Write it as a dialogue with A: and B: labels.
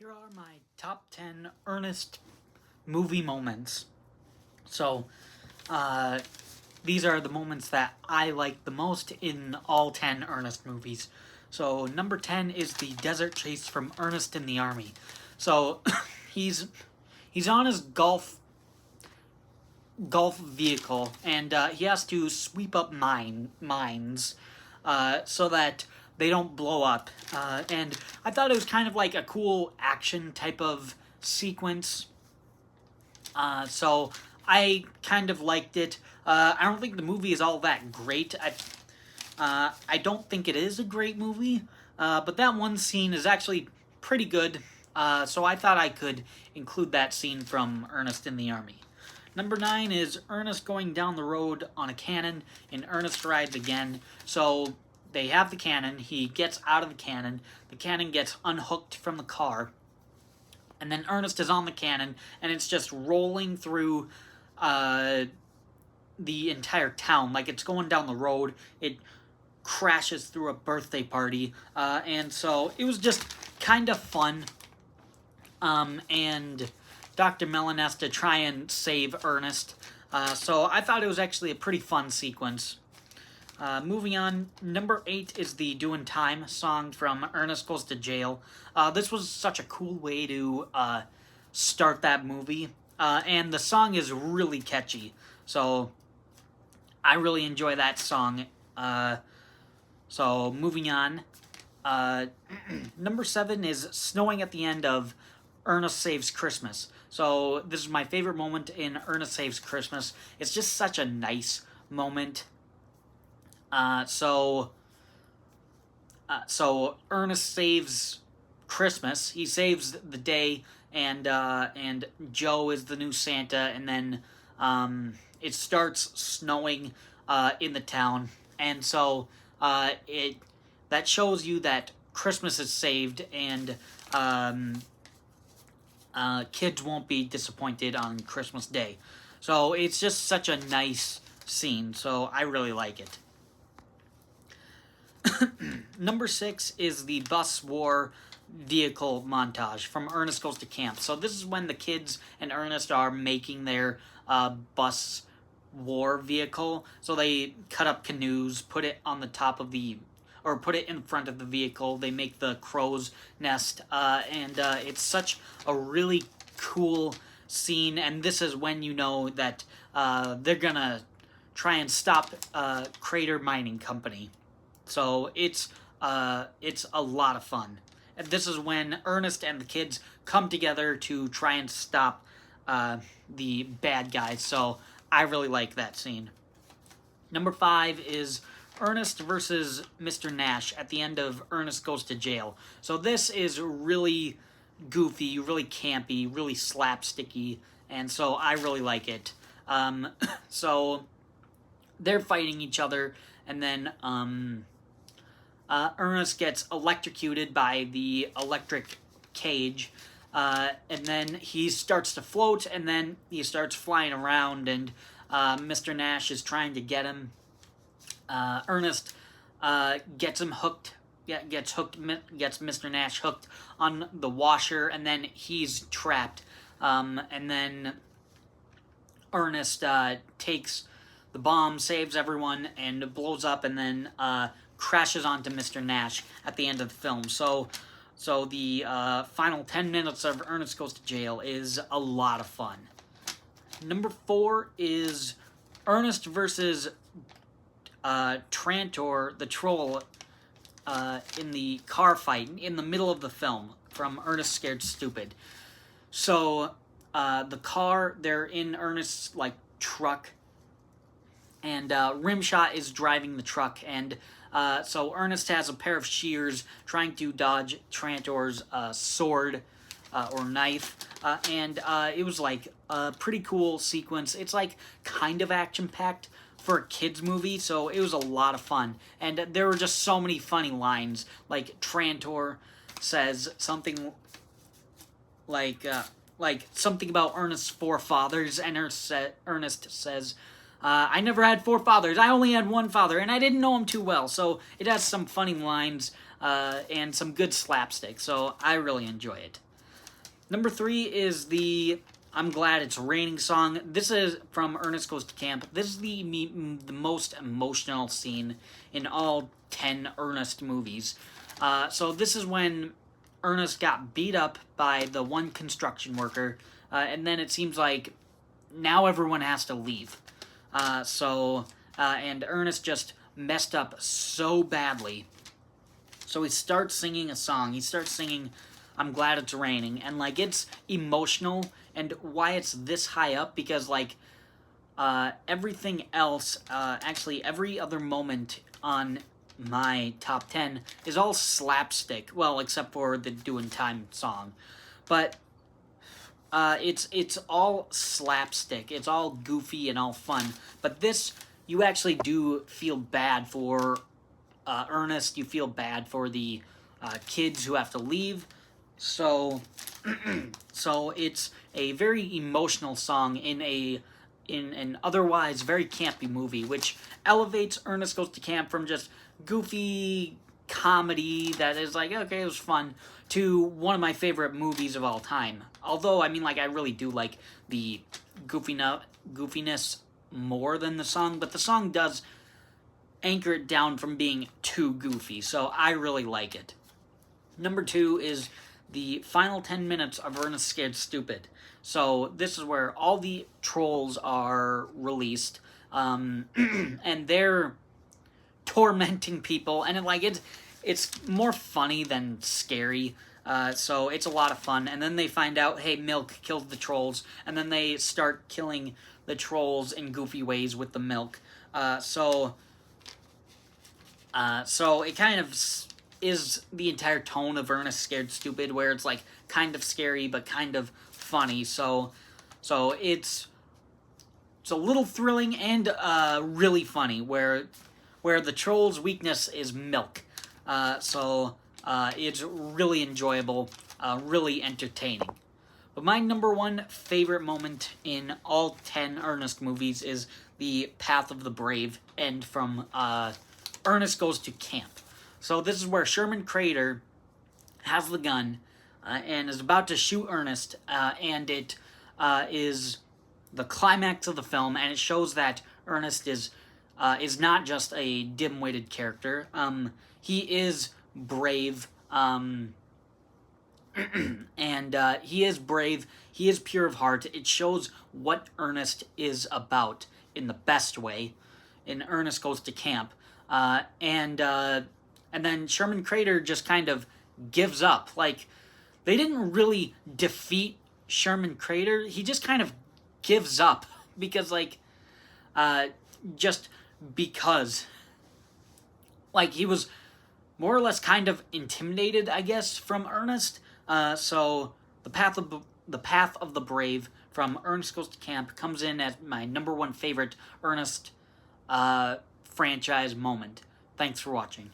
A: Here are my top 10 Ernest movie moments. So, uh, these are the moments that I like the most in all 10 Ernest movies. So, number 10 is the desert chase from Ernest in the Army. So, he's he's on his golf vehicle, and he has to sweep up mines so that they don't blow up. And I thought it was kind of like a cool action type of sequence. So I kind of liked it. I don't think the movie is all that great. I don't think it is a great movie, but that one scene is actually pretty good. So I thought I could include that scene from Ernest in the Army. Number 9 is Ernest going down the road on a cannon in Ernest Rides Again. So they have the cannon, he gets out of the cannon gets unhooked from the car, and then Ernest is on the cannon, and it's just rolling through the entire town. Like, it's going down the road, it crashes through a birthday party, and so it was just kind of fun. And Dr. Mellon has to try and save Ernest. So I thought it was actually a pretty fun sequence. Moving on, number 8 is the Doin' Time song from Ernest Goes to Jail. This was such a cool way to start that movie. And the song is really catchy. So I really enjoy that song. So moving on. Number 7 is Snowing at the End of Ernest Saves Christmas. So this is my favorite moment in Ernest Saves Christmas. It's just such a nice moment. So Ernest saves Christmas. He saves the day, and Joe is the new Santa, and then it starts snowing in the town, and so that shows you that Christmas is saved, and kids won't be disappointed on Christmas Day. So it's just such a nice scene, so I really like it. Number 6 is the bus war vehicle montage from Ernest Goes to Camp. So this is when the kids and Ernest are making their bus war vehicle. So they cut up canoes, put it on the top of or put it in front of the vehicle. They make the crow's nest, and it's such a really cool scene. And this is when you know that they're gonna try and stop Crater Mining Company. So it's a lot of fun. And this is when Ernest and the kids come together to try and stop the bad guys. So I really like that scene. Number 5 is Ernest versus Mr. Nash at the end of Ernest Goes to Jail. So this is really goofy, really campy, really slapsticky, and so I really like it. So they're fighting each other, and then Ernest gets electrocuted by the electric cage, and then he starts to float, and then he starts flying around, and Mr. Nash is trying to get him. Ernest gets him hooked. Gets Mr. Nash hooked on the washer, and then he's trapped. And then Ernest takes the bomb, saves everyone, and blows up, and then crashes onto Mr. Nash at the end of the film. So the final 10 minutes of Ernest Goes to Jail is a lot of fun. Number 4 is Ernest versus Trantor, the troll, in the car fight in the middle of the film from Ernest Scared Stupid. So they're in Ernest's truck, and Rimshot is driving the truck, and so Ernest has a pair of shears trying to dodge Trantor's sword or knife, and it was like a pretty cool sequence. It's like kind of action-packed for a kids movie, so it was a lot of fun. And there were just so many funny lines. Like Trantor says something like something about Ernest's forefathers, and Ernest says, I never had 4 fathers, I only had 1 father, and I didn't know him too well. So it has some funny lines and some good slapstick, so I really enjoy it. Number 3 is the I'm Glad It's Raining song. This is from Ernest Goes to Camp. This is the most emotional scene in all 10 Ernest movies. So this is when Ernest got beat up by the one construction worker, and then it seems like now everyone has to leave. And Ernest just messed up so badly. So he starts singing a song. He starts singing I'm Glad It's Raining, and like it's emotional. And why it's this high up, because like everything else, actually every other moment on my top 10 is all slapstick, well, except for the Doing Time song. But it's all slapstick, it's all goofy and all fun. But this, you actually do feel bad for Ernest, you feel bad for the kids who have to leave. So so it's a very emotional song in an otherwise very campy movie, which elevates Ernest Goes to Camp from just goofy comedy that is like, okay, it was fun, to one of my favorite movies of all time. Although, I mean, like, I really do like the goofiness more than the song, but the song does anchor it down from being too goofy, so I really like it. Number 2 is the final 10 minutes of Ernest Scared Stupid. So this is where all the trolls are released, and they're tormenting people, and it's more funny than scary. So it's a lot of fun. And then they find out, hey, milk killed the trolls, and then they start killing the trolls in goofy ways with the milk. So it kind of is the entire tone of Ernest Scared Stupid, where it's like kind of scary but kind of funny. So it's a little thrilling and really funny, where the troll's weakness is milk. It's really enjoyable, really entertaining. But my number 1 favorite moment in all 10 Ernest movies is the Path of the Brave end from Ernest Goes to Camp. So this is where Sherman Crater has the gun and is about to shoot Ernest, and it is the climax of the film, and it shows that Ernest is not just a dim-witted character. He is brave, and he is brave. He is pure of heart. It shows what Ernest is about in the best way in Ernest Goes to Camp. And then Sherman Crater just kind of gives up. Like, they didn't really defeat Sherman Crater. He just kind of gives up because, just because. Like, he was more or less kind of intimidated, I guess, from Ernest. So the Path of the Brave from Ernest Goes to Camp comes in as my number 1 favorite Ernest franchise moment. Thanks for watching.